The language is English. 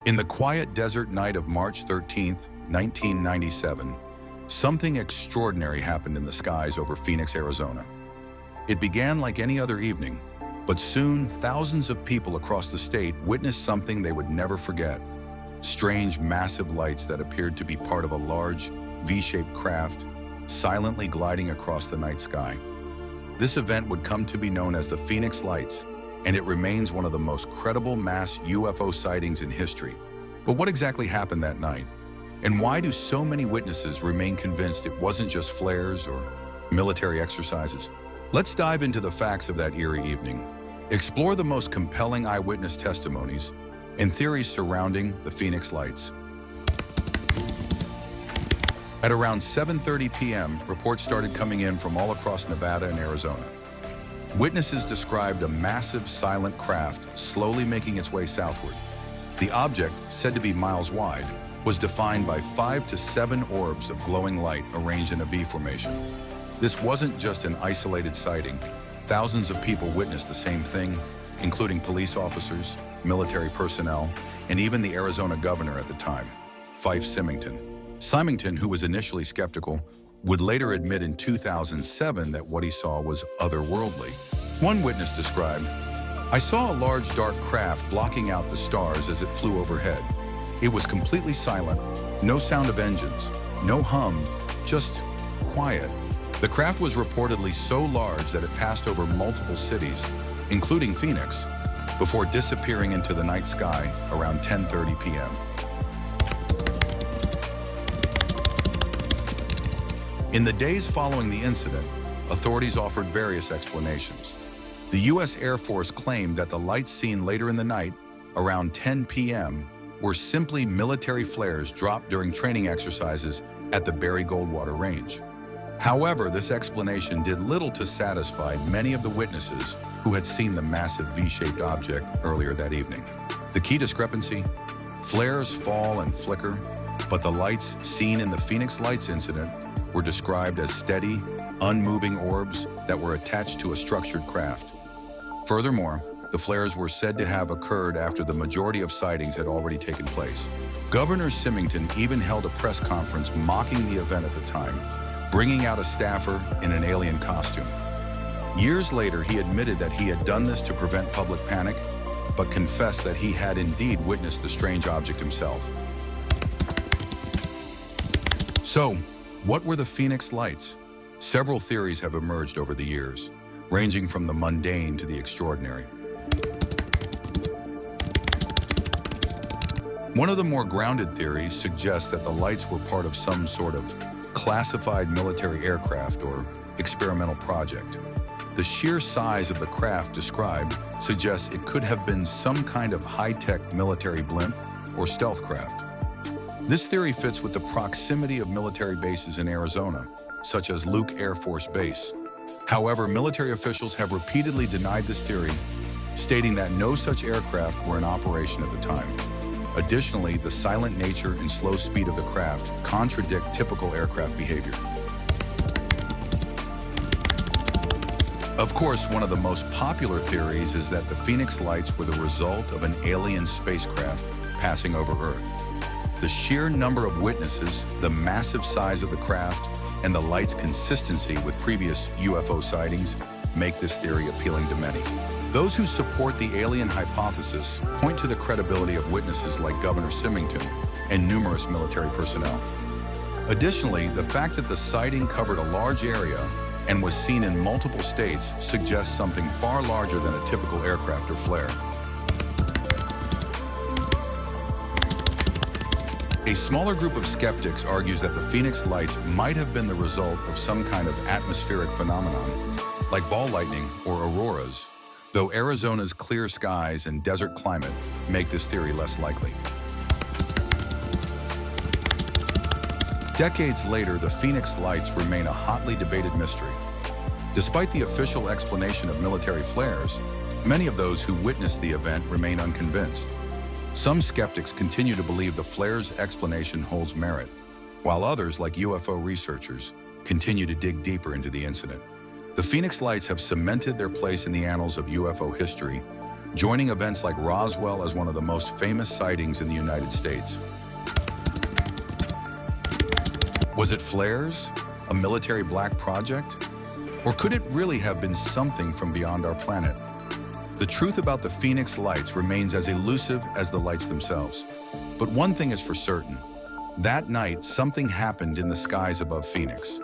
In the quiet desert night of March 13, 1997, something extraordinary happened in the skies over Phoenix, Arizona. It began like any other evening, but soon thousands of people across the state witnessed something they would never forget. Strange, massive lights that appeared to be part of a large, V-shaped craft, silently gliding across the night sky. This event would come to be known as the Phoenix Lights, and it remains one of the most credible mass UFO sightings in history. But what exactly happened that night? And why do so many witnesses remain convinced it wasn't just flares or military exercises? Let's dive into the facts of that eerie evening, explore the most compelling eyewitness testimonies, and theories surrounding the Phoenix Lights. At around 7:30 p.m., reports started coming in from all across Nevada and Arizona. Witnesses described a massive, silent craft slowly making its way southward. The object, said to be miles wide, was defined by 5 to 7 orbs of glowing light arranged in a V formation. This wasn't just an isolated sighting. Thousands of people witnessed the same thing, including police officers, military personnel, and even the Arizona governor at the time, Fife Symington. Symington, who was initially skeptical, would later admit in 2007 that what he saw was otherworldly. One witness described, "I saw a large dark craft blocking out the stars as it flew overhead. It was completely silent, no sound of engines, no hum, just quiet." The craft was reportedly so large that it passed over multiple cities, including Phoenix, before disappearing into the night sky around 10:30 p.m. In the days following the incident, authorities offered various explanations. The U.S. Air Force claimed that the lights seen later in the night, around 10 p.m., were simply military flares dropped during training exercises at the Barry Goldwater Range. However, this explanation did little to satisfy many of the witnesses who had seen the massive V-shaped object earlier that evening. The key discrepancy? Flares fall and flicker, but the lights seen in the Phoenix Lights incident were described as steady, unmoving orbs that were attached to a structured craft. Furthermore, the flares were said to have occurred after the majority of sightings had already taken place. Governor Symington even held a press conference mocking the event at the time, bringing out a staffer in an alien costume. Years later, he admitted that he had done this to prevent public panic, but confessed that he had indeed witnessed the strange object himself. So, what were the Phoenix Lights? Several theories have emerged over the years, ranging from the mundane to the extraordinary. One of the more grounded theories suggests that the lights were part of some sort of classified military aircraft or experimental project. The sheer size of the craft described suggests it could have been some kind of high-tech military blimp or stealth craft. This theory fits with the proximity of military bases in Arizona, such as Luke Air Force Base. However, military officials have repeatedly denied this theory, stating that no such aircraft were in operation at the time. Additionally, the silent nature and slow speed of the craft contradict typical aircraft behavior. Of course, one of the most popular theories is that the Phoenix Lights were the result of an alien spacecraft passing over Earth. The sheer number of witnesses, the massive size of the craft, and the light's consistency with previous UFO sightings make this theory appealing to many. Those who support the alien hypothesis point to the credibility of witnesses like Governor Symington and numerous military personnel. Additionally, the fact that the sighting covered a large area and was seen in multiple states suggests something far larger than a typical aircraft or flare. A smaller group of skeptics argues that the Phoenix Lights might have been the result of some kind of atmospheric phenomenon, like ball lightning or auroras, though Arizona's clear skies and desert climate make this theory less likely. Decades later, the Phoenix Lights remain a hotly debated mystery. Despite the official explanation of military flares, many of those who witnessed the event remain unconvinced. Some skeptics continue to believe the flare's explanation holds merit, while others, like UFO researchers, continue to dig deeper into the incident. The Phoenix Lights have cemented their place in the annals of UFO history, joining events like Roswell as one of the most famous sightings in the United States. Was it flares? A military black project? Or could it really have been something from beyond our planet? The truth about the Phoenix lights remains as elusive as the lights themselves. But one thing is for certain. That night, something happened in the skies above Phoenix.